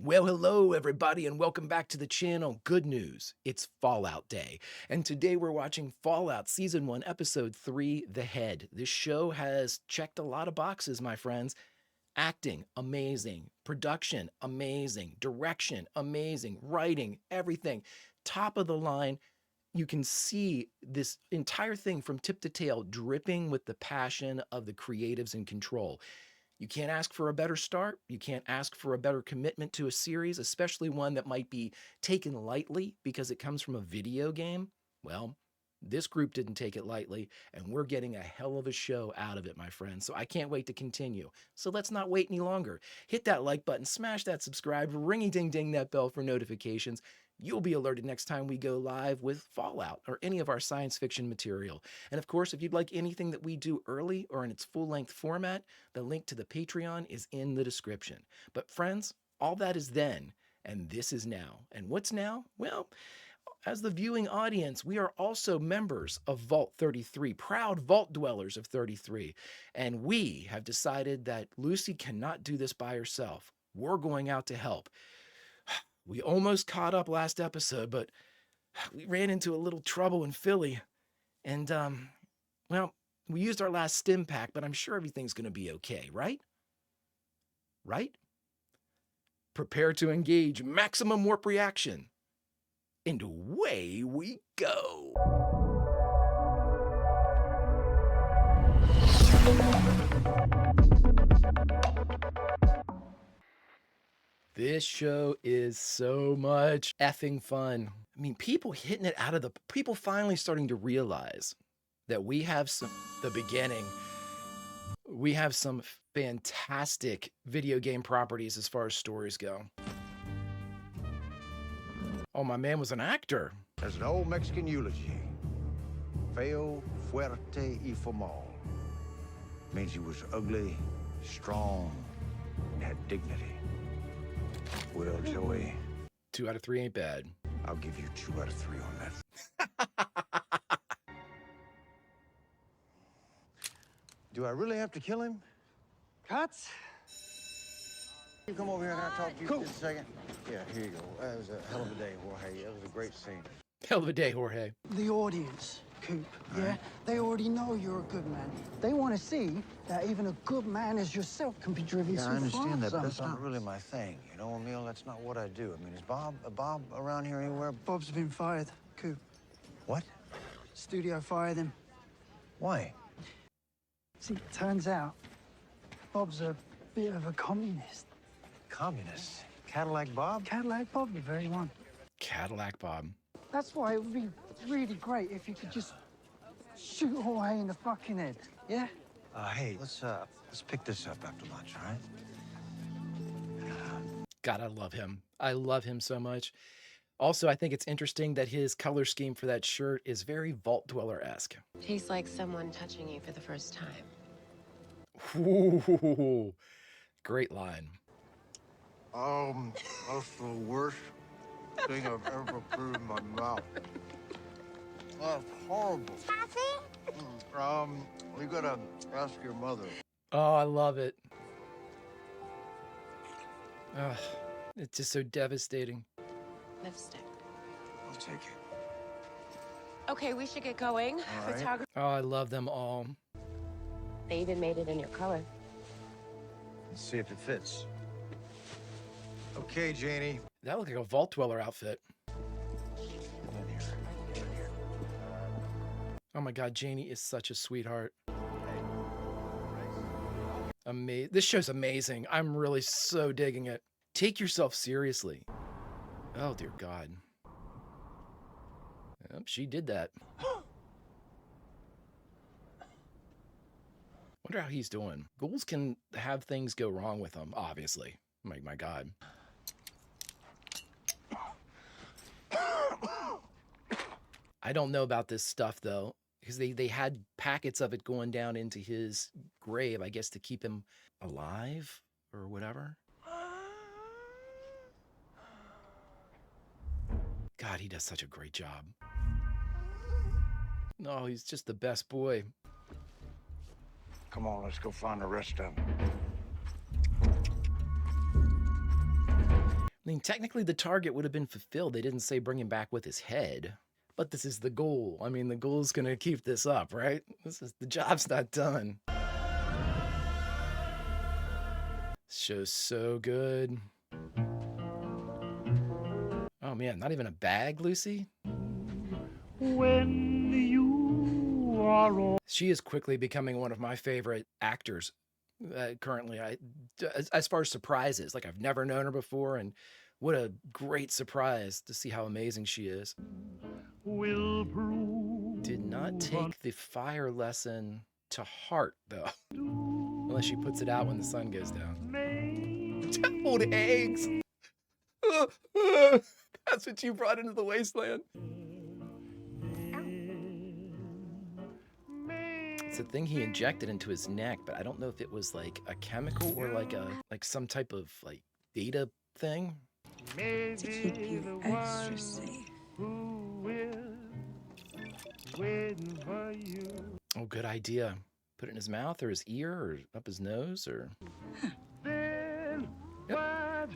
Well, hello everybody and welcome back to the channel. Good news, it's Fallout Day. And today we're watching Fallout Season 1, Episode 3, The Head. This show has checked a lot of boxes, my friends. Acting, amazing. Production, amazing. Direction, amazing. Writing, everything. Top of the line. You can see this entire thing from tip to tail dripping with the passion of the creatives in control. You can't ask for a better start. You can't ask for a better commitment to a series, especially one that might be taken lightly because it comes from a video game. Well, this group didn't take it lightly, and we're getting a hell of a show out of it, my friends. So I can't wait to continue. So let's not wait any longer. Hit that like button, smash that subscribe, ringy-ding-ding that bell for notifications. You'll be alerted next time we go live with Fallout or any of our science fiction material. And of course, if you'd like anything that we do early or in its full-length format, the link to the Patreon is in the description. But friends, all that is then, and this is now. And what's now? Well, as the viewing audience, we are also members of Vault 33, proud vault dwellers of 33. And we have decided that Lucy cannot do this by herself. We're going out to help. We almost caught up last episode, but we ran into a little trouble in Philly. And, well, we used our last stim pack, but I'm sure everything's going to be okay, right? Right? Prepare to engage maximum warp reaction. And away we go. This show is so much effing fun. I mean, people hitting it out of the... People finally starting to realize that we have the beginning. We have some fantastic video game properties as far as stories go. Oh, my man was an actor. There's an old Mexican eulogy. Feo, fuerte y formal. Means he was ugly, strong, and had dignity. Well, Joey. 2 out of 3 ain't bad. I'll give you 2 out of 3 on that. Do I really have to kill him? Cuts? You come over here and I'll talk to you for just a second. Yeah, here you go. That was a hell of a day, Jorge. That was a great scene. Hell of a day, Jorge. The audience, Coop, yeah? They already know you're a good man. They want to see that even a good man as yourself can be driven Yeah, too I understand far that, but that's sometimes. not really my thing. You know, Emil, that's not what I do. I mean, is Bob around here anywhere? Bob's been fired, Coop. What? Studio fired him. Why? See, it turns out Bob's a bit of a communist. Communist? Cadillac Bob? Cadillac Bob, the very one. Cadillac Bob. That's why it would be really great if you could just shoot Jorge in the fucking head, yeah? Hey, let's pick this up after lunch, all right? God, I love him. I love him so much. Also, I think it's interesting that his color scheme for that shirt is very Vault Dweller-esque. Tastes like someone touching you for the first time. Ooh, great line. That's the worst thing I've ever put in my mouth. That's horrible. We gotta ask your mother. Oh, I love it. Ugh, it's just so devastating. Lipstick. I'll take it. Okay, we should get going. All right. Photography. Oh, I love them all. They even made it in your color. Let's see if it fits. Okay, Janie. That looked like a Vault Dweller outfit. Get in here. Get in here. Oh my God, Janie is such a sweetheart. This show's amazing. I'm really so digging it. Take yourself seriously. Oh, dear God. Yep, she did that. Wonder how he's doing. Ghouls can have things go wrong with them, obviously. My God. I don't know about this stuff, though, because they had packets of it going down into his grave, I guess, to keep him alive or whatever. God, he does such a great job. No, he's just the best boy. Come on, let's go find the rest of them. mean, technically the target would have been fulfilled. They didn't say bring him back with his head. But this is the goal. I mean, the goal is going to keep this up, right? The job's not done. Show's so good. Oh man, not even a bag, Lucy? When you are all She is quickly becoming one of my favorite actors currently. As far as surprises, like I've never known her before, and what a great surprise to see how amazing she is. will prove Did not take the fire lesson to heart, though. Unless she puts it out when the sun goes down. Old eggs! That's what you brought into the wasteland. It's a thing he injected into his neck, but I don't know if it was like a chemical or like some type of like data thing. to keep you extra safe. Waiting for you. Oh, good idea. Put it in his mouth or his ear or up his nose or... Then Yep. what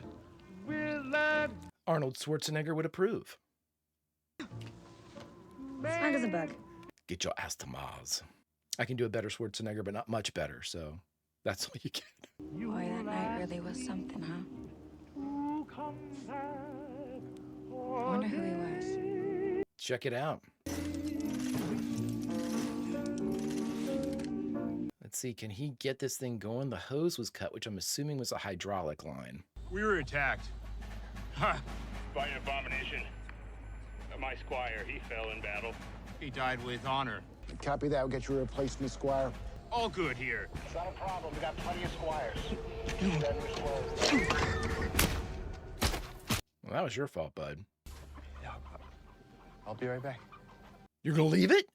will I Arnold Schwarzenegger would approve. Smile doesn't bug. Get your ass to Mars. I can do a better Schwarzenegger, but not much better, so that's all you get. Boy, that night really was something, huh? I wonder who he was. Check it out. Let's see, can he get this thing going? The hose was cut, which I'm assuming was a hydraulic line. We were attacked. By an abomination. My squire, he fell in battle. He died with honor. Copy that. We'll get you a replacement, Squire. All good here. It's not a problem. We got plenty of squires. Well, that was your fault, bud. Yeah, I'll be right back. You're gonna leave it?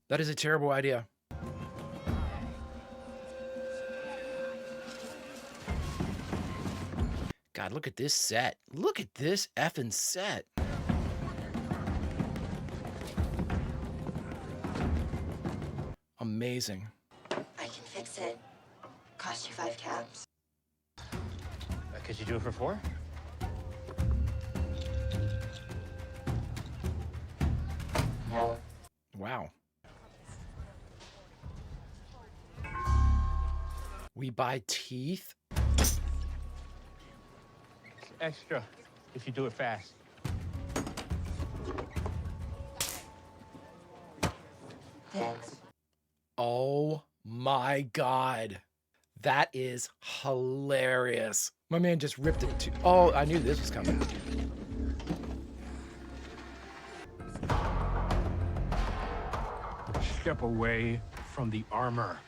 That is a terrible idea. God, look at this set. Look at this effing set. Amazing. I can fix it. Cost you 5 caps. Could you do it for 4? Wow. We buy teeth? Extra, if you do it fast. Thanks. Oh my God. That is hilarious. My man just ripped it to... Oh, I knew this was coming. Step away from the armor.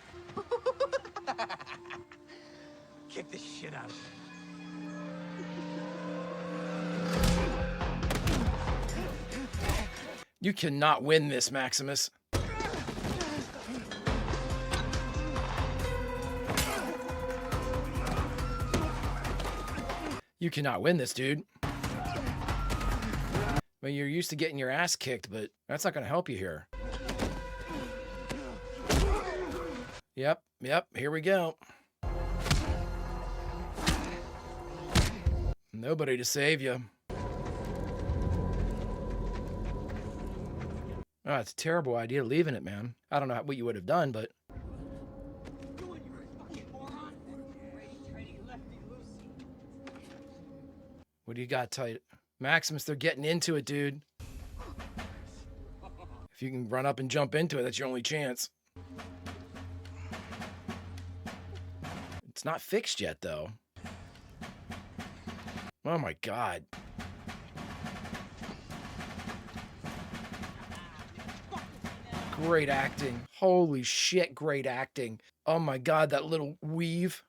Kick the shit out of me? You cannot win this, Maximus. You cannot win this, dude. Well, you're used to getting your ass kicked, but that's not going to help you here. Yep, here we go. Nobody to save you. Oh, it's a terrible idea leaving it, man. I don't know what you would have done, but... What do you got, tight? Maximus, they're getting into it, dude. If you can run up and jump into it, that's your only chance. It's not fixed yet, though. Oh my God. Great acting. Holy shit, great acting. Oh my God, that little weave.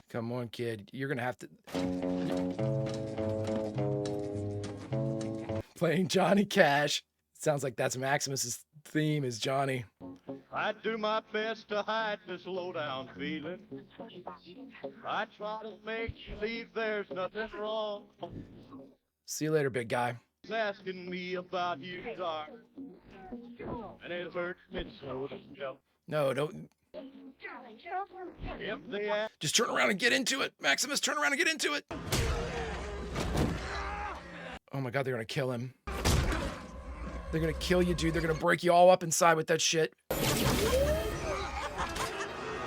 Come on, kid. You're gonna have to... Playing Johnny Cash. Sounds like that's Maximus's theme is Johnny. I do my best to hide this low-down feeling. I try to make you believe there's nothing wrong. See you later, big guy. asking me about you, Doc. And it hurts me so to tell. No, don't. If they ask, Just turn around and get into it. Maximus, turn around and get into it. Oh my God, they're gonna kill him. They're gonna kill you, dude. They're gonna break you all up inside with that shit.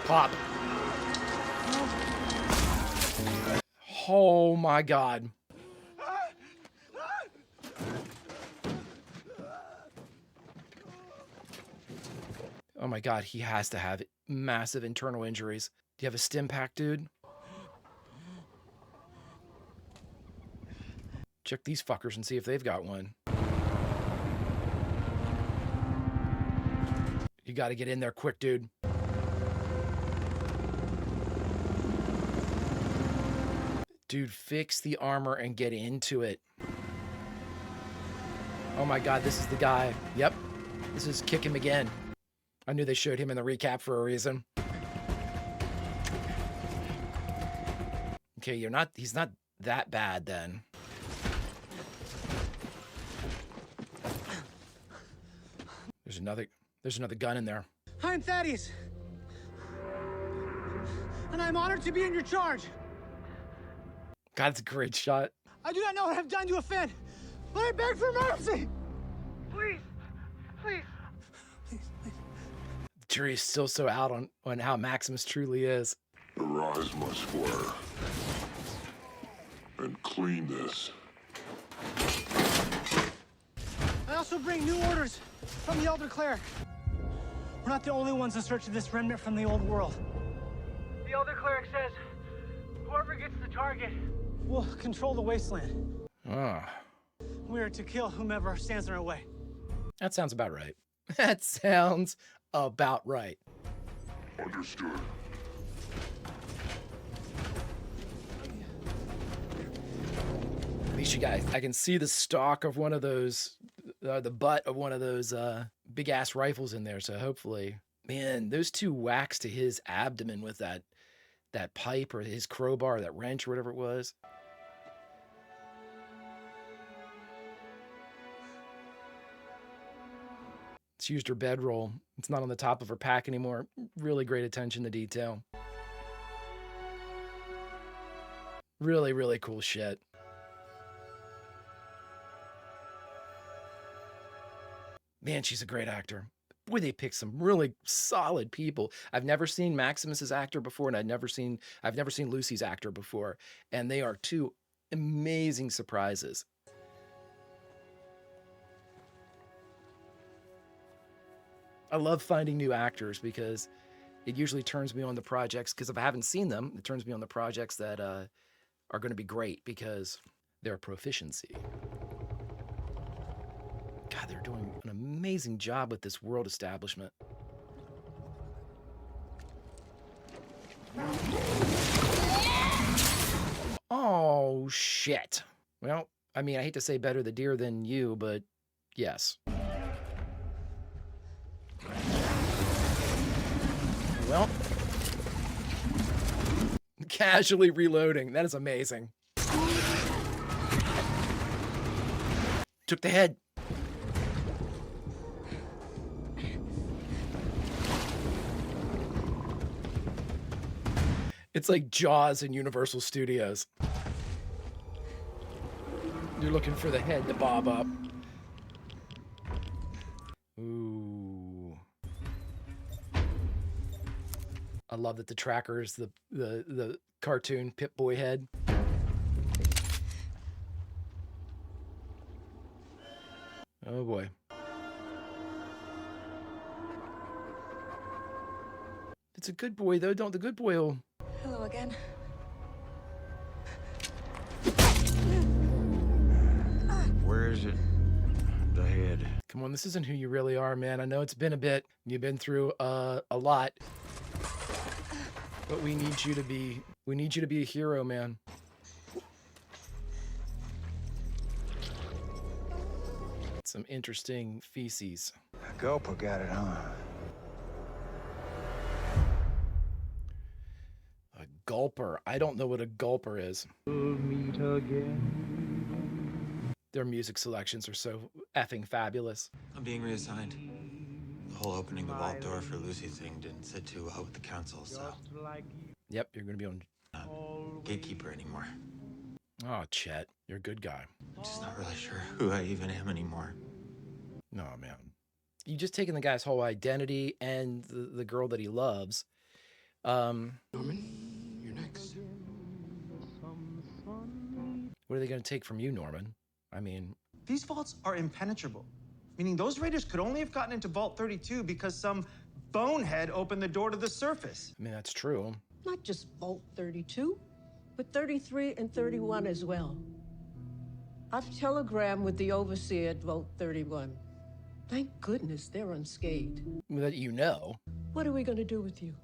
Pop. Oh my God. Oh my God, he has to have massive internal injuries. Do you have a stim pack, dude? Check these fuckers and see if they've got one. You got to get in there quick, dude. Dude, fix the armor and get into it. Oh my God, this is the guy. Yep, this is Kick Him Again. I knew they showed him in the recap for a reason. Okay, he's not that bad then. There's another gun in there. I'm Thaddeus. And I'm honored to be in your charge. God, it's a great shot. I do not know what I've done to offend, but I beg for mercy. Please, please. The jury is still so out on how Maximus truly is. Arise, my squire, and clean this. I also bring new orders from the Elder Cleric. We're not the only ones in search of this remnant from the old world. The Elder Cleric says whoever gets the target will control the wasteland. Ah, We are to kill whomever stands in our way. that sounds about right. That sounds about right. Understood. At least you guys, I can see the stock of one of those, the butt of one of those big ass rifles in there. So hopefully, man, those two whacks to his abdomen with that pipe or his crowbar, or that wrench or whatever it was. It's used her bedroll. It's not on the top of her pack anymore. Really great attention to detail. Really, really cool shit. Man, she's a great actor. Boy, they picked some really solid people. I've never seen Maximus's actor before, and I've never seen Lucy's actor before. And they are two amazing surprises. I love finding new actors because it usually turns me on the projects, because if I haven't seen them, it turns me on the projects that are going to be great because they're a proficiency. God, they're doing an amazing job with this world establishment. Oh, shit. Well, I mean, I hate to say better the deer than you, but yes. Well, casually reloading. That is amazing. Took the head. It's like Jaws in Universal Studios. You're looking for the head to bob up. Ooh. I love that the tracker is the cartoon Pip-Boy head. Oh boy. It's a good boy though. Don't the good boy will... Hello again. Where is it? The head. Come on, this isn't who you really are, man. I know it's been a bit. You've been through a lot. But we need you to be a hero, man. Some interesting feces. Gulper got it, huh? A gulper. I don't know what a gulper is. we'll meet again. Their music selections are so effing fabulous. I'm being reassigned. The whole opening the vault door for Lucy thing didn't sit too well with the council, so Yep, you're gonna be on. not gatekeeper anymore. Oh, Chet, you're a good guy. I'm just not really sure who I even am anymore. No, man. You just taken the guy's whole identity and the girl that he loves. Norman, you're next. What are they going to take from you, Norman? I mean... These vaults are impenetrable, meaning those raiders could only have gotten into Vault 32 because some bonehead opened the door to the surface. I mean, that's true. Not just Vault 32, but 33 and 31 as well. I've telegrammed with the overseer at Vault 31. Thank goodness they're unscathed. That you know. What are we going to do with you?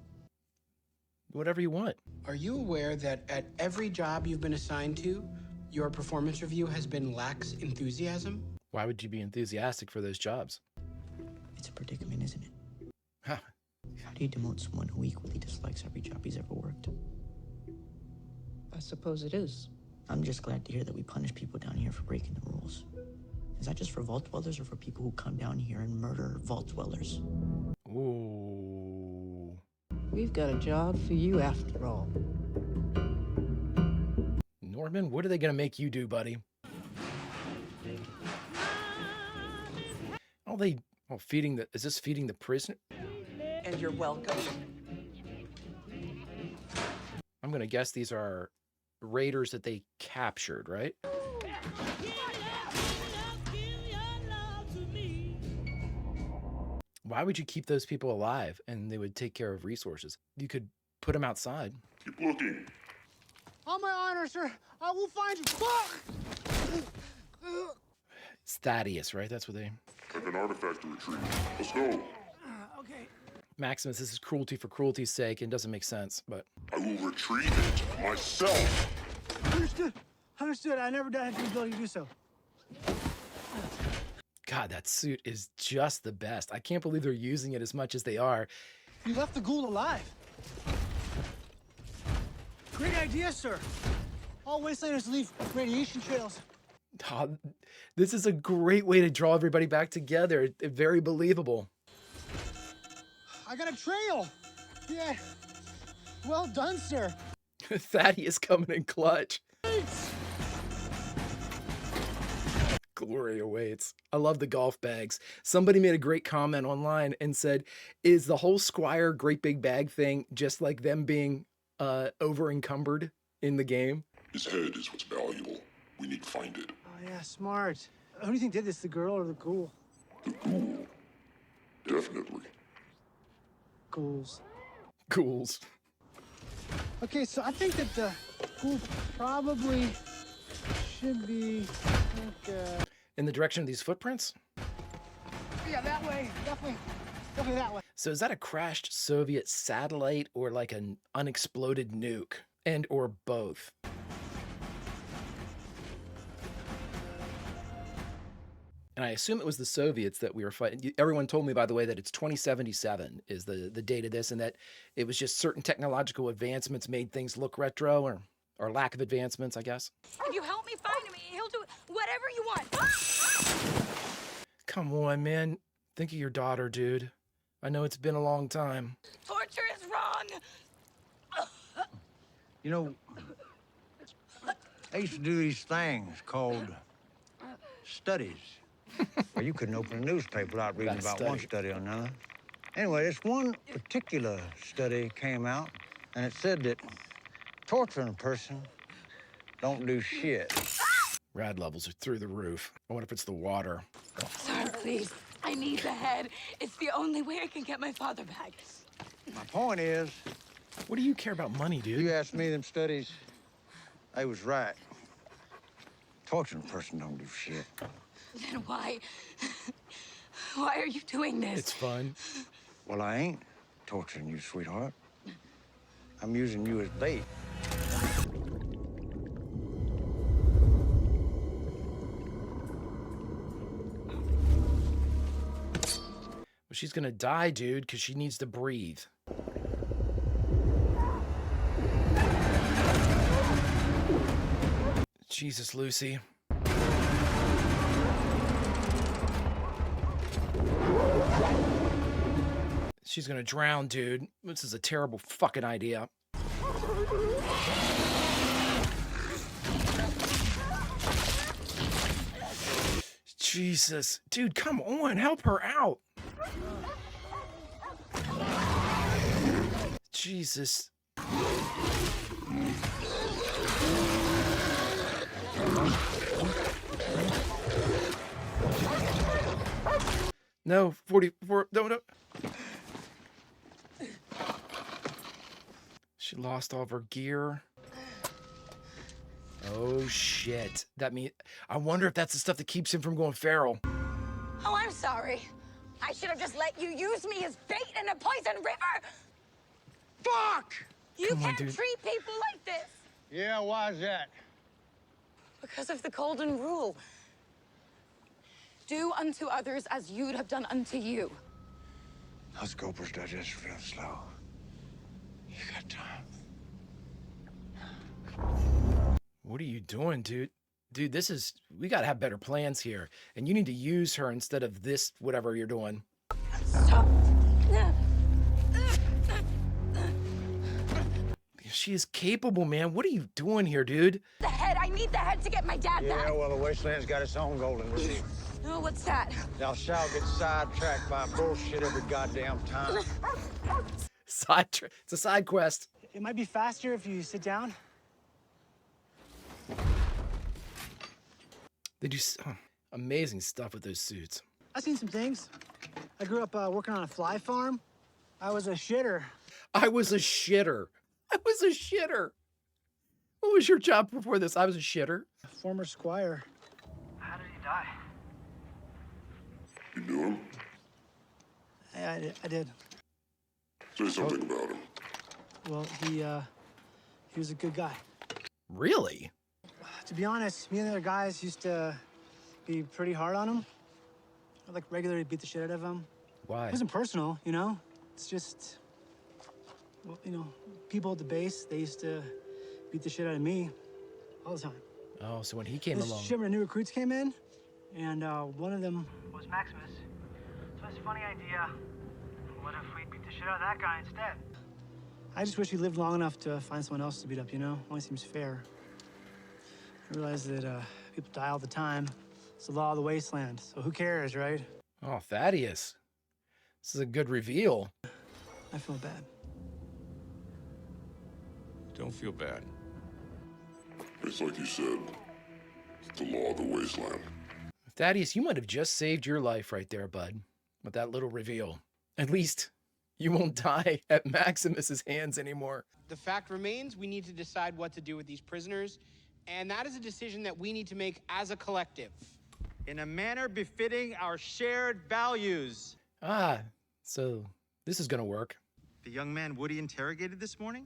Whatever you want. Are you aware that at every job you've been assigned to, your performance review has been lax enthusiasm? Why would you be enthusiastic for those jobs? It's a predicament, isn't it? Huh. How do you demote someone who equally dislikes every job he's ever worked? I suppose it is. I'm just glad to hear that we punish people down here for breaking the rules. Is that just for vault dwellers or for people who come down here and murder vault dwellers? Ooh. We've got a job for you after all. Norman, what are they going to make you do, buddy? Feeding the... Is this feeding the prisoner? And you're welcome. I'm going to guess these are raiders that they captured, right? Why would you keep those people alive and they would take care of resources? You could put them outside. Keep looking. On my honor, sir. I will find you. Fuck! It's Thaddeus, right? That's what they... I have an artifact to retrieve. Let's go. Okay. Maximus, this is cruelty for cruelty's sake and doesn't make sense, but... I will retrieve it myself. Understood. Understood. I never doubted your ability to do so. God, that suit is just the best. I can't believe they're using it as much as they are. You left the ghoul alive. Great idea, sir. All wastelanders leave radiation trails. Oh, this is a great way to draw everybody back together. Very believable. I got a trail. Yeah. Well done, sir. Thaddeus coming in clutch. Glory awaits. I love the golf bags. Somebody made a great comment online and said, is the whole Squire great big bag thing just like them being over encumbered in the game? His head is what's valuable. We need to find it. Oh, yeah, smart. Who do you think did this, the girl or the ghoul? The ghoul. Definitely. Ghouls. Ghouls. Okay, so I think that the ghoul probably should be like, in the direction of these footprints? yeah, that way. Definitely that way. So is that a crashed Soviet satellite or like an unexploded nuke? And or both? And I assume it was the Soviets that we were fighting. Everyone told me, by the way, that it's 2077 is the date of this, and that it was just certain technological advancements made things look retro, or lack of advancements, I guess. If you help me find him, he'll do whatever you want. Come on, man. Think of your daughter, dude. I know it's been a long time. Torture is wrong. You know, I used to do these things called studies. Well, you couldn't open a newspaper without reading about one study or another. Anyway, this one particular study came out, and it said that torturing a person don't do shit. Rad levels are through the roof. I wonder if it's the water. Sir, please. I need the head. It's the only way I can get my father back. My point is... What do you care about money, dude? You asked me them studies. I was right. Torturing a person don't do shit. Then why? Why are you doing this? It's fun. Well, I ain't torturing you, sweetheart. I'm using you as bait. Well, she's gonna die, dude, because she needs to breathe. Jesus, Lucy. She's gonna drown, dude. This is a terrible fucking idea. Jesus. Dude, come on. Help her out. Jesus. No, 44. No. She lost all of her gear. Oh, shit. That means... I wonder if that's the stuff that keeps him from going feral. Oh, I'm sorry. I should have just let you use me as bait in a poison river. Fuck! You Come on, can't dude. treat people like this. Yeah, why is that? Because of the golden rule. Do unto others as you'd have done unto you. Us Cobras digest real slow. You got time. What are you doing, dude? Dude, this is... We gotta have better plans here. And you need to use her instead of this, whatever you're doing. Stop. She is capable, man. What are you doing here, dude? The head. I need the head to get my dad back. Yeah, well, the Wasteland's got its own golden rule. Oh, what's that? Thou shalt get sidetracked by bullshit every goddamn time. It's a side quest. It might be faster if you sit down. They do amazing stuff with those suits. I've seen some things. I grew up working on a fly farm. I was a shitter. I was a shitter. I was a shitter. What was your job before this? I was a shitter. Former squire. How did he die? You knew him? I did. Say something about him. Well, he was a good guy. Really? To be honest, me and the other guys used to be pretty hard on him. I'd like regularly beat the shit out of him. Why? It wasn't personal, you know? It's just, well, you know, people at the base, they used to beat the shit out of me all the time. Oh, so when he came This along. shipment of new recruits came in, and one of them was Maximus. So it's a funny idea. What if we beat the shit out of that guy instead? I just wish he lived long enough to find someone else to beat up, you know? Only seems fair. I realize that people die all the time. It's the law of the wasteland, so who cares, right? Oh, Thaddeus. This is a good reveal. I feel bad. Don't feel bad. It's like you said. It's the law of the wasteland. Thaddeus, you might have just saved your life right there, bud, with that little reveal. At least you won't die at Maximus's hands anymore. The fact remains we need to decide what to do with these prisoners, and that is a decision that we need to make as a collective. In a manner befitting our shared values. Ah, so this is gonna work. The young man Woody interrogated this morning?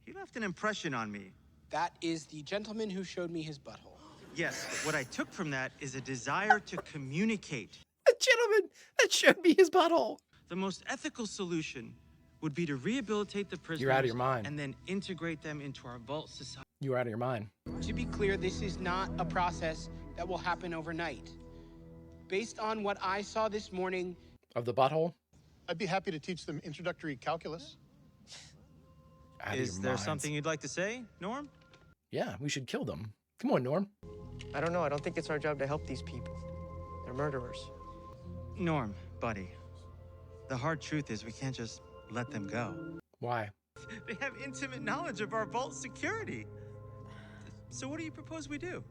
He left an impression on me. That is the gentleman who showed me his butthole. Yes, but what I took from that is a desire to communicate. A gentleman that showed me his butthole. The most ethical solution would be to rehabilitate the prisoners. You're out of your mind. And then integrate them into our vault society. You're out of your mind. To be clear, this is not a process that will happen overnight. Based on what I saw this morning... Of the butthole? I'd be happy to teach them introductory calculus. Is there something you'd like to say, Norm? Yeah, we should kill them. Come on, Norm. I don't know. I don't think it's our job to help these people. They're murderers. Norm, buddy. The hard truth is we can't just let them go. Why? They have intimate knowledge of our vault security. So what do you propose we do?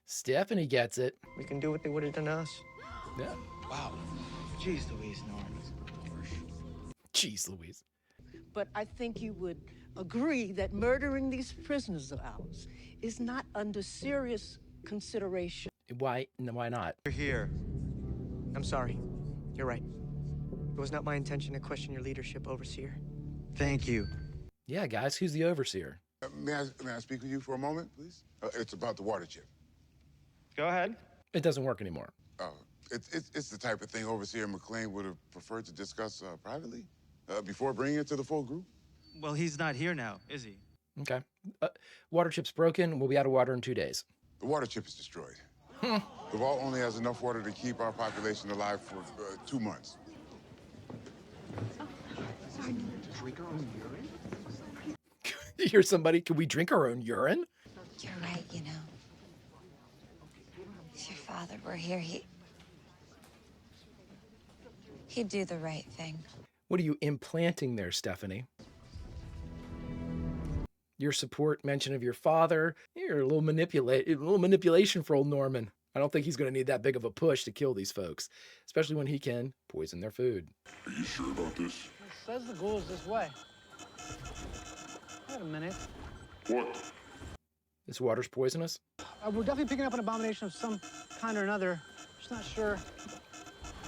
Stephanie gets it. We can do what they would have done to us. Yeah. Wow. Jeez Louise, Norm. Jeez Louise. But I think you would agree that murdering these prisoners of ours is not under serious consideration. Why not? You're here. I'm sorry. You're right. It was not my intention to question your leadership, Overseer. Thank you. Yeah, guys, who's the overseer? May I speak with you for a moment, please? It's about the water chip. Go ahead. It doesn't work anymore. It's the type of thing Overseer McLean would have preferred to discuss privately before bringing it to the full group. Well, he's not here now, is he? Okay. Water chip's broken. We'll be out of water in 2 days. The water chip is destroyed. The vault only has enough water to keep our population alive for 2 months. Drink our own urine? You hear somebody, can we drink our own urine? You're right, you know. If your father were here, he'd do the right thing. What are you implanting there, Stephanie? Your support mention of your father. You're a little manipulation for old Norman. I don't think he's going to need that big of a push to kill these folks, especially when he can poison their food. Are you sure about this? It says the ghoul is this way. Wait a minute. What? This water's poisonous? We're definitely picking up an abomination of some kind or another. Just not sure.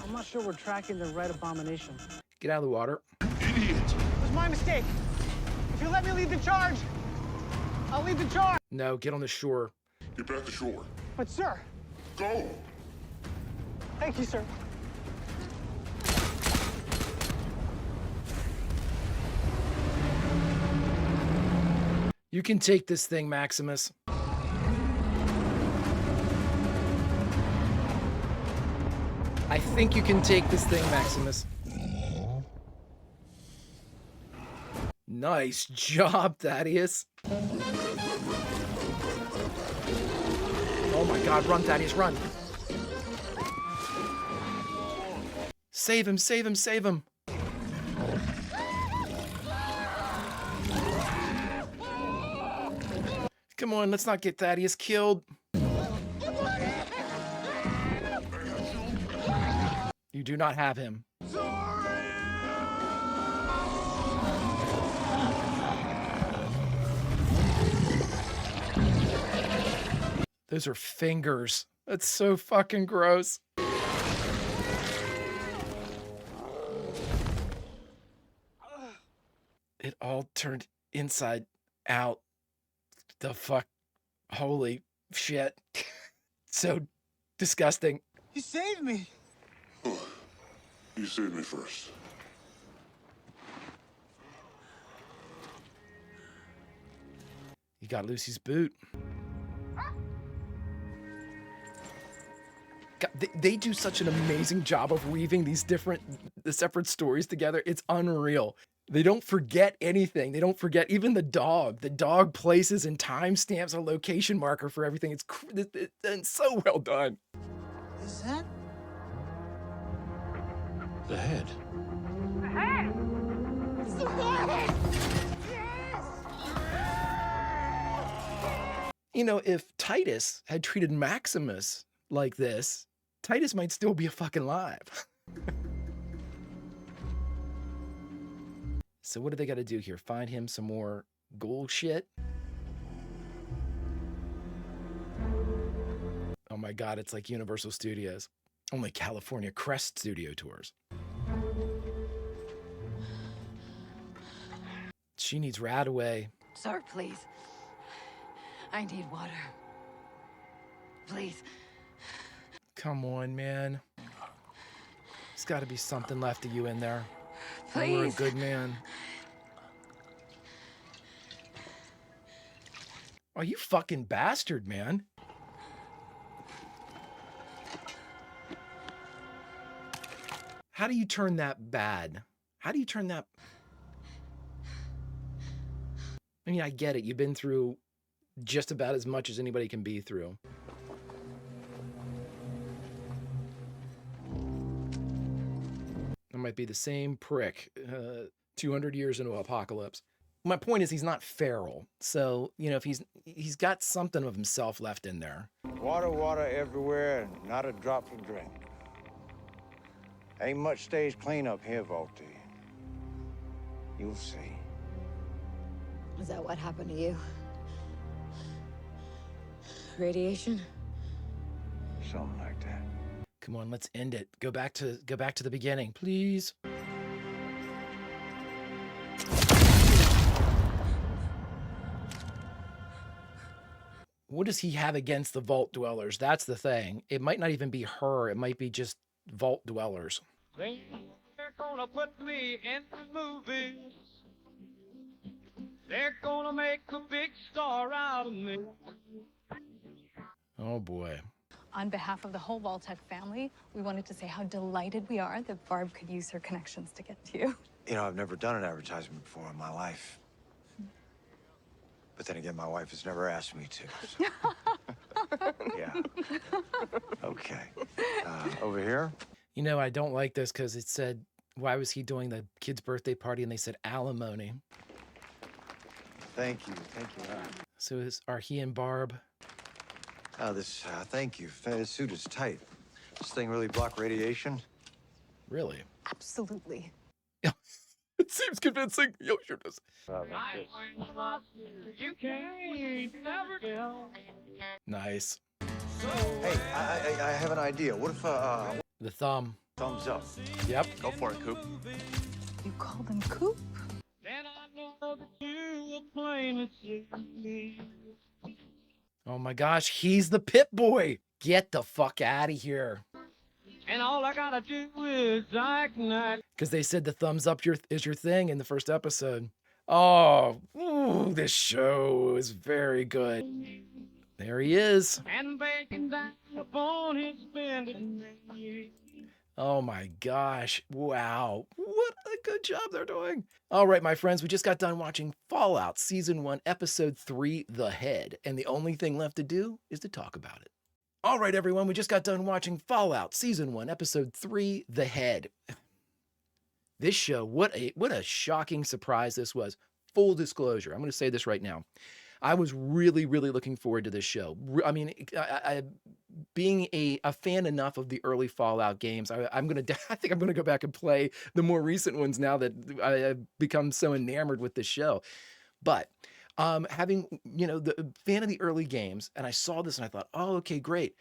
I'm not sure we're tracking the right abomination. Get out of the water. Idiot! It was my mistake. If you let me lead the charge, I'll lead the charge. No, get on the shore. Get back to shore. But sir. Go! Thank you, sir. You can take this thing, Maximus. I think you can take this thing, Maximus. Nice job, Thaddeus. Oh my God, run, Thaddeus, run. Save him, save him, save him. Come on, let's not get Thaddeus killed. You do not have him. Those are fingers. That's so fucking gross. It all turned inside out. The fuck? Holy shit. So disgusting. You saved me. Oh, you saved me first. You got Lucy's boot. God, they do such an amazing job of weaving these separate stories together. It's unreal. They don't forget anything. They don't forget even the dog. The dog places and timestamps a location marker for everything. It's so well done. Is that? The head. The head! It's the head! You know, if Titus had treated Maximus like this, Titus might still be fucking alive. So what do they got to do here? Find him some more ghoul shit? Oh my God, it's like Universal Studios. Only California Crest Studio Tours. She needs Radaway. Sir, please. I need water. Please. Come on, man. There's got to be something left of you in there. Please. You were a good man. Oh, you fucking bastard, man. How do you turn that bad? How do you turn that... I mean, I get it. You've been through just about as much as anybody can be through. It might be the same prick 200 years into apocalypse. My point is he's not feral. So, you know, if he's got something of himself left in there. Water, water everywhere, and not a drop to drink. Ain't much stays clean up here, Volty. You'll see. Is that what happened to you? Radiation? Something like that. Come on, let's end it. Go back to the beginning, please. What does he have against the vault dwellers? That's the thing. It might not even be her. It might be just vault dwellers. They're gonna put me in the movies. They're gonna make a big star out of me. Oh boy. On behalf of the whole Vault-Tec family, we wanted to say how delighted we are that Barb could use her connections to get to you. You know, I've never done an advertisement before in my life. But then again, my wife has never asked me to. So. Yeah. Okay. Over here? You know, I don't like this because it said, why was he doing the kid's birthday party? And they said alimony. Thank you. Thank you. So are he and Barb? Thank you. This suit is tight. This thing really block radiation? Really? Absolutely. It seems convincing. Yo, sure does. Nice. Hey, I have an idea. What if, The thumb. thumbs up? Yep. Go for it, Coop. You called him Coop? Oh my gosh, he's the Pit Boy. Get the fuck out of here. And all I gotta do is ignite. Because they said the thumbs up is your thing in the first episode. Oh, ooh, this show is very good. There he is. And bacon down upon his bended knee. Oh my gosh. Wow. What a good job they're doing. All right, my friends, we just got done watching Fallout Season 1, Episode 3, The Head. And the only thing left to do is to talk about it. All right, everyone, we just got done watching Fallout Season 1, Episode 3, The Head. This show, what a shocking surprise this was. Full disclosure, I'm going to say this right now. I was really, really looking forward to this show. I mean, being a fan enough of the early Fallout games, I think I'm gonna go back and play the more recent ones now that I've become so enamored with this show. But having, the fan of the early games, and I saw this and I thought, oh, okay, great.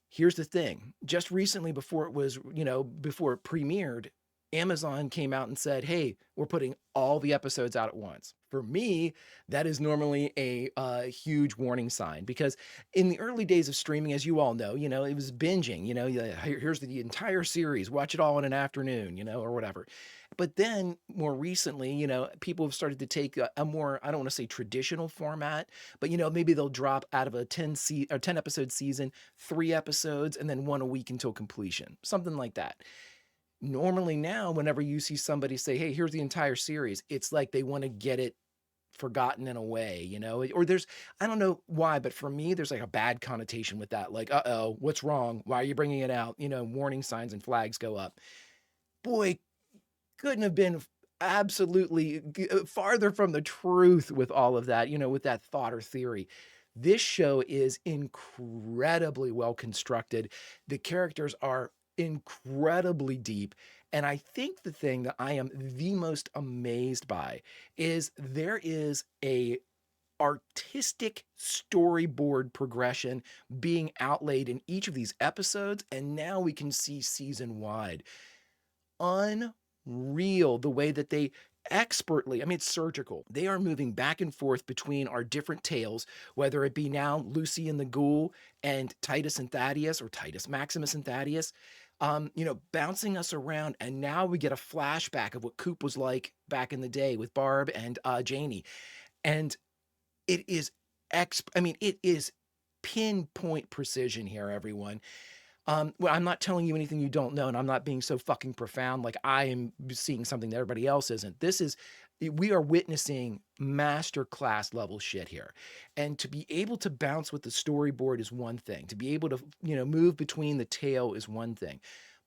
Here's the thing. Just recently, before it was, before it premiered, Amazon came out and said, hey, we're putting all the episodes out at once. For me, that is normally a huge warning sign, because in the early days of streaming, as you all know, it was binging, here's the entire series, watch it all in an afternoon, or whatever. But then more recently, people have started to take a more, I don't want to say traditional format, but, maybe they'll drop out of a 10 episode season, 3 episodes, and then 1 a week until completion, something like that. Normally now, whenever you see somebody say, hey, here's the entire series, it's like they want to get it forgotten in a way, or there's, I don't know why, but for me, there's like a bad connotation with that. Like, uh-oh, what's wrong? Why are you bringing it out? Warning signs and flags go up. Boy, couldn't have been absolutely farther from the truth with all of that, with that thought or theory. This show is incredibly well constructed. The characters are incredibly deep. And I think the thing that I am the most amazed by is there is a artistic storyboard progression being outlaid in each of these episodes. And now we can see season wide. Unreal the way that they expertly, I mean, it's surgical. They are moving back and forth between our different tales, whether it be now Lucy and the Ghoul and Titus and Thaddeus, or Titus, Maximus and Thaddeus, bouncing us around. And now we get a flashback of what Coop was like back in the day with Barb and Janie. And it is, it is pinpoint precision here, everyone. Well, I'm not telling you anything you don't know, and I'm not being so fucking profound like I am seeing something that everybody else isn't. We are witnessing masterclass level shit here. And to be able to bounce with the storyboard is one thing. To be able to, move between the tale is one thing.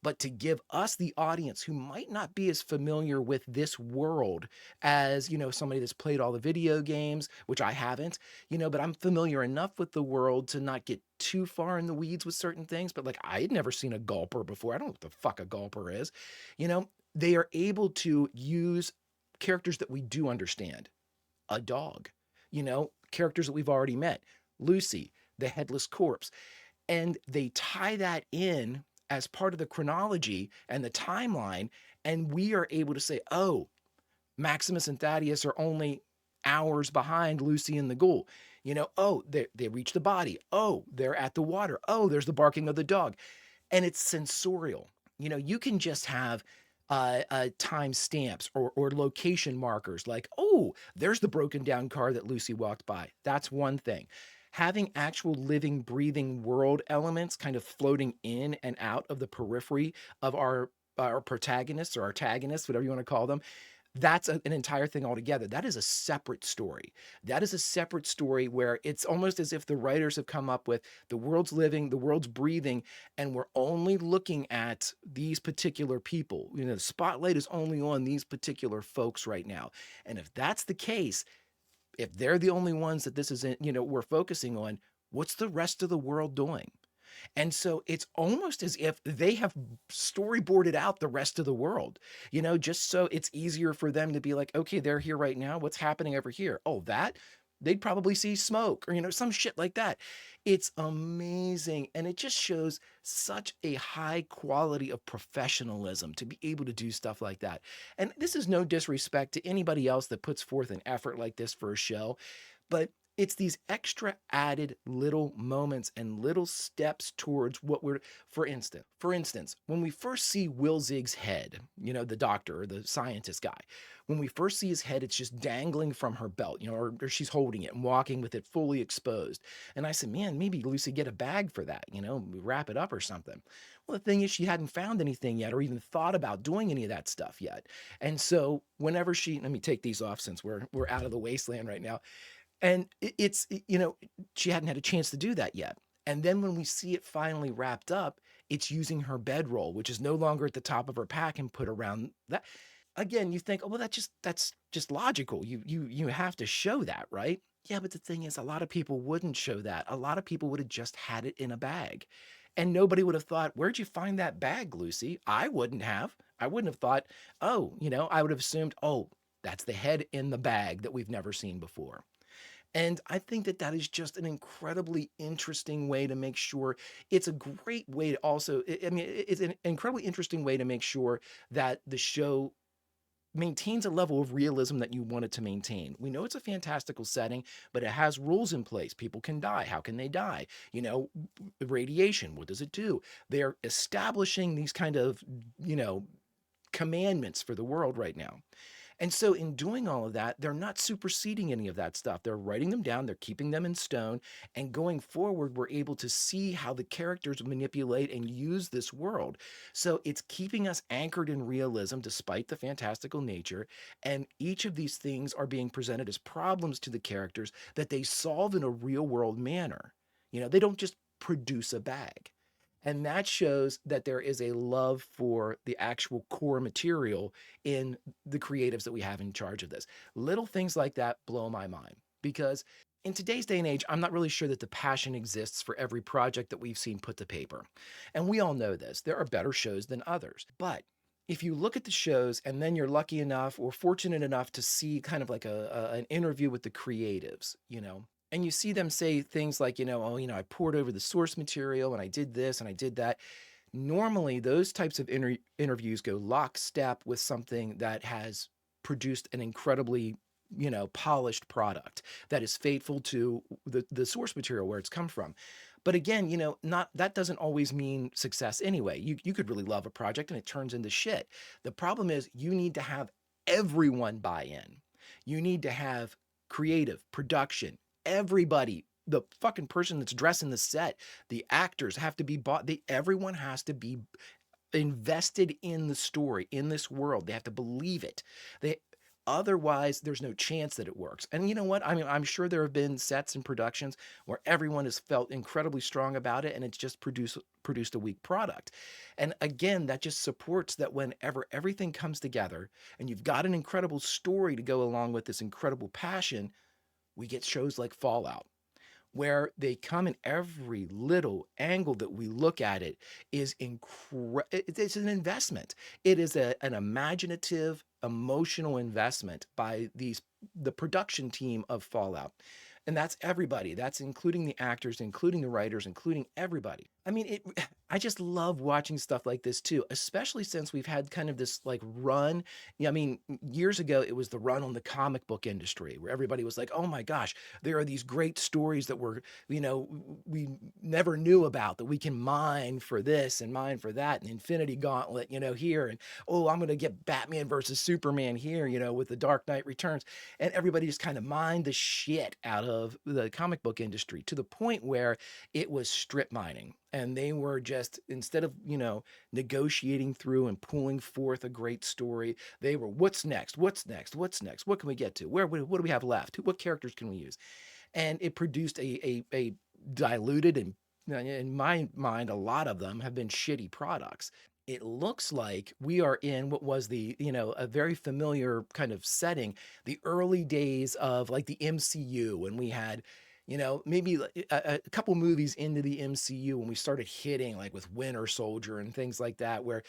But to give us, the audience, who might not be as familiar with this world as, somebody that's played all the video games, which I haven't, but I'm familiar enough with the world to not get too far in the weeds with certain things. But like, I had never seen a gulper before. I don't know what the fuck a gulper is. They are able to use characters that we do understand. A dog, characters that we've already met. Lucy, the headless corpse. And they tie that in as part of the chronology and the timeline, and we are able to say, oh, Maximus and Thaddeus are only hours behind Lucy and the Ghoul. Oh, they reach the body. Oh, they're at the water. Oh, there's the barking of the dog. And it's sensorial. You can just have time stamps or location markers like, oh, there's the broken down car that Lucy walked by. That's one thing. having actual living, breathing world elements kind of floating in and out of the periphery of our protagonists or antagonists, whatever you want to call them, that's an entire thing altogether. That is a separate story. That is a separate story where it's almost as if the writers have come up with the world's living, the world's breathing, and we're only looking at these particular people. You know, the spotlight is only on these particular folks right now. And if that's the case, if they're the only ones that this isn't, we're focusing on, what's the rest of the world doing? And so it's almost as if they have storyboarded out the rest of the world, just so it's easier for them to be like, okay, they're here right now. What's happening over here? Oh, that? They'd probably see smoke or, some shit like that. It's amazing. And it just shows such a high quality of professionalism to be able to do stuff like that. And this is no disrespect to anybody else that puts forth an effort like this for a show, but it's these extra added little moments and little steps towards what we're, for instance, when we first see Will Zig's head, the doctor or the scientist guy, when we first see his head, it's just dangling from her belt, or she's holding it and walking with it fully exposed. And I said, man, maybe Lucy get a bag for that, wrap it up or something. Well, the thing is, she hadn't found anything yet or even thought about doing any of that stuff yet. And so whenever let me take these off since we're out of the wasteland right now. And she hadn't had a chance to do that yet. And then when we see it finally wrapped up, it's using her bedroll, which is no longer at the top of her pack and put around that. Again, you think, oh, well, that's just logical. You have to show that, right? Yeah, but the thing is, a lot of people wouldn't show that. A lot of people would have just had it in a bag. And nobody would have thought, where'd you find that bag, Lucy? I wouldn't have. I wouldn't have thought, oh, I would have assumed, oh, that's the head in the bag that we've never seen before. And I think that is just an incredibly interesting way to make sure it's a great way to also, it's an incredibly interesting way to make sure that the show maintains a level of realism that you want it to maintain. We know it's a fantastical setting, but it has rules in place. People can die. How can they die? Radiation, what does it do? They're establishing these kind of, commandments for the world right now. And so in doing all of that, they're not superseding any of that stuff. They're writing them down, they're keeping them in stone, and going forward, we're able to see how the characters manipulate and use this world. So it's keeping us anchored in realism despite the fantastical nature, and each of these things are being presented as problems to the characters that they solve in a real-world manner. They don't just produce a bag. And that shows that there is a love for the actual core material in the creatives that we have in charge of this. Little things like that blow my mind because in today's day and age, I'm not really sure that the passion exists for every project that we've seen put to paper. And we all know this. There are better shows than others. But if you look at the shows and then you're lucky enough or fortunate enough to see kind of like an interview with the creatives, and you see them say things like, oh, I poured over the source material and I did this and I did that. Normally, those types of interviews go lockstep with something that has produced an incredibly, polished product that is faithful to the source material where it's come from. But again, that doesn't always mean success anyway. You could really love a project and it turns into shit. The problem is you need to have everyone buy in. You need to have creative, production, everybody, the fucking person that's dressing the set, the actors have to be bought. Everyone has to be invested in the story, in this world. They have to believe it. Otherwise, there's no chance that it works. And you know what? I'm sure there have been sets and productions where everyone has felt incredibly strong about it and it's just produced a weak product. And again, that just supports that whenever everything comes together and you've got an incredible story to go along with this incredible passion, we get shows like Fallout, where they come in every little angle that we look at it is it's an investment. It is an imaginative, emotional investment by the production team of Fallout. And that's everybody. That's including the actors, including the writers, including everybody. I mean, I just love watching stuff like this too, especially since we've had kind of this like run. Yeah, I mean, years ago it was the run on the comic book industry where everybody was like, "Oh my gosh, there are these great stories that we never knew about that we can mine for this and mine for that, and Infinity Gauntlet, here, and oh, I'm gonna get Batman versus Superman here, with the Dark Knight Returns," and everybody just kind of mined the shit out of the comic book industry to the point where it was strip mining. And they were just, instead of, negotiating through and pulling forth a great story, they were, what's next? What's next? What's next? What can we get to? What do we have left? What characters can we use? And it produced a diluted, and in my mind, a lot of them have been shitty products. It looks like we are in what was a very familiar kind of setting, the early days of like the MCU, when we had, maybe a couple movies into the MCU when we started hitting like with Winter Soldier and things like that, where,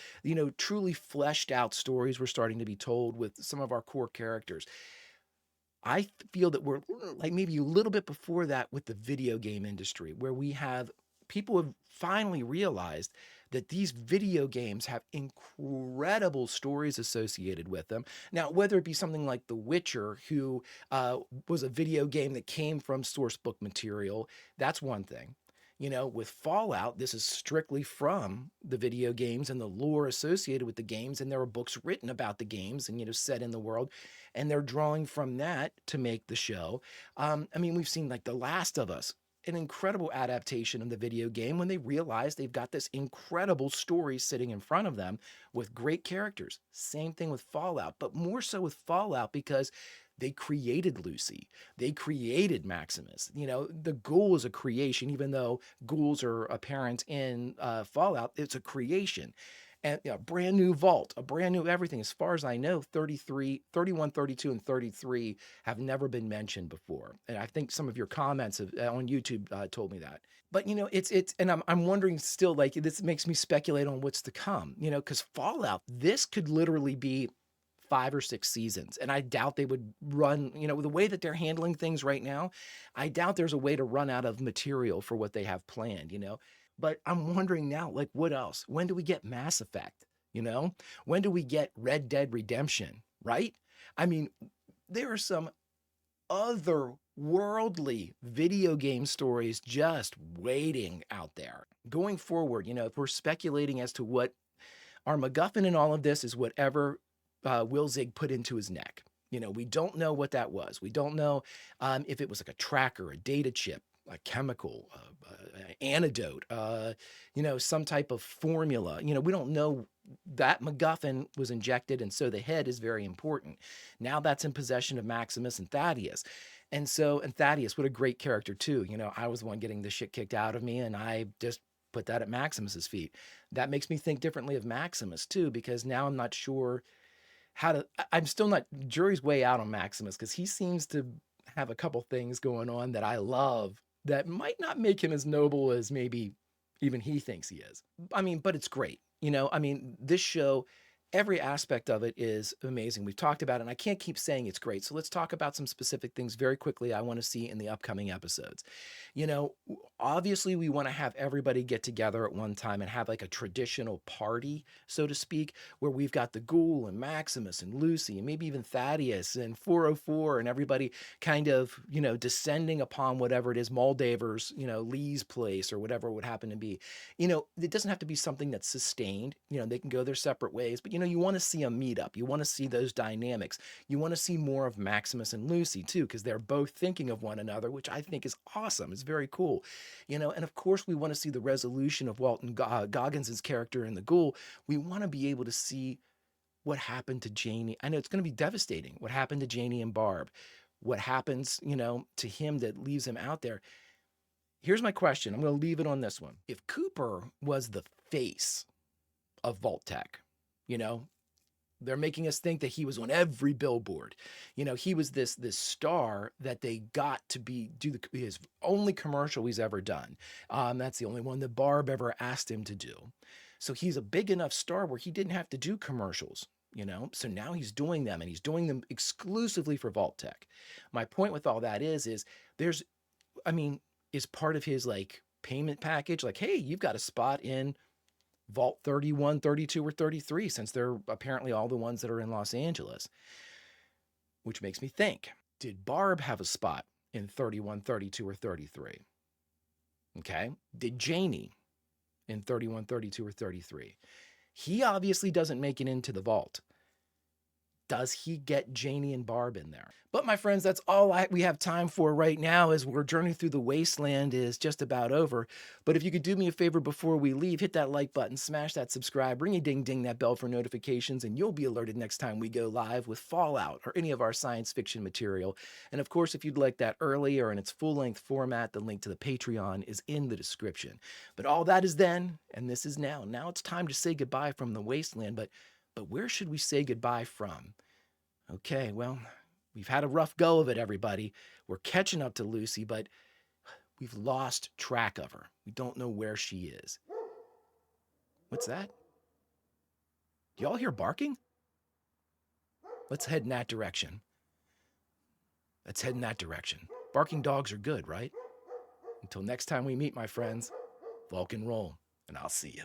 truly fleshed out stories were starting to be told with some of our core characters. I feel that we're like maybe a little bit before that with the video game industry, where people have finally realized that these video games have incredible stories associated with them. Now, whether it be something like The Witcher, who was a video game that came from source book material, that's one thing. With Fallout, this is strictly from the video games and the lore associated with the games, and there are books written about the games and, set in the world, and they're drawing from that to make the show. I mean, we've seen like The Last of Us, an incredible adaptation of the video game when they realize they've got this incredible story sitting in front of them with great characters. Same thing with Fallout, but more so with Fallout because they created Lucy. They created Maximus. The ghoul is a creation, even though ghouls are apparent in Fallout, it's a creation. And a brand new vault, a brand new everything. As far as I know, 33, 31, 32, and 33 have never been mentioned before. And I think some of your comments on YouTube told me that. But and I'm wondering still, like, this makes me speculate on what's to come, because Fallout, this could literally be 5 or 6 seasons. And I doubt they would run, the way that they're handling things right now, I doubt there's a way to run out of material for what they have planned, But I'm wondering now, like, what else? When do we get Mass Effect? When do we get Red Dead Redemption, right? I mean, there are some otherworldly video game stories just waiting out there. Going forward, if we're speculating as to what our MacGuffin in all of this is, whatever Will Zig put into his neck. We don't know what that was. We don't know if it was like a tracker, a data chip, a chemical, antidote, some type of formula. We don't know. That MacGuffin was injected, and so the head is very important. Now that's in possession of Maximus and Thaddeus. And Thaddeus, what a great character too. I was the one getting the shit kicked out of me, and I just put that at Maximus's feet. That makes me think differently of Maximus too, because now I'm not sure I'm still not, jury's way out on Maximus, because he seems to have a couple things going on that I love that might not make him as noble as maybe even he thinks he is. I mean, but it's great. This show, every aspect of it is amazing. We've talked about it, and I can't keep saying it's great. So let's talk about some specific things very quickly I want to see in the upcoming episodes. Obviously we want to have everybody get together at one time and have like a traditional party, so to speak, where we've got the Ghoul and Maximus and Lucy and maybe even Thaddeus and 404 and everybody kind of, descending upon whatever it is, Moldaver's, Lee's place or whatever it would happen to be. It doesn't have to be something that's sustained. They can go their separate ways, but you want to see a meetup. You want to see those dynamics. You want to see more of Maximus and Lucy too, because they're both thinking of one another, which I think is awesome. It's very cool. And of course we want to see the resolution of Walton Goggins' character in the Ghoul. We want to be able to see what happened to Janie. I know it's going to be devastating. What happened to Janie and Barb? What happens, to him that leaves him out there? Here's my question. I'm going to leave it on this one. If Cooper was the face of Vault-Tec, they're making us think that he was on every billboard. He was this star that they got to do his only commercial he's ever done. That's the only one that Barb ever asked him to do. So he's a big enough star where he didn't have to do commercials. So now he's doing them, and he's doing them exclusively for Vault-Tec. My point with all that is part of his like payment package, like, hey, you've got a spot in Vault 31, 32, or 33, since they're apparently all the ones that are in Los Angeles. Which makes me think, did Barb have a spot in 31, 32, or 33? Okay. Did Janie in 31, 32, or 33? He obviously doesn't make it into the vault. Does he get Janie and Barb in there? But my friends, that's all we have time for right now, as we're journeying through the wasteland is just about over. But if you could do me a favor before we leave, hit that like button, smash that subscribe, ring a ding ding that bell for notifications, and you'll be alerted next time we go live with Fallout or any of our science fiction material. And of course, if you'd like that early or in its full-length format, the link to the Patreon is in the description. But all that is then, and this is now. Now it's time to say goodbye from the wasteland, but where should we say goodbye from? Okay, well, we've had a rough go of it, everybody. We're catching up to Lucy, but we've lost track of her. We don't know where she is. What's that? Do y'all hear barking? Let's head in that direction. Let's head in that direction. Barking dogs are good, right? Until next time we meet, my friends, Vulcan roll, and I'll see you.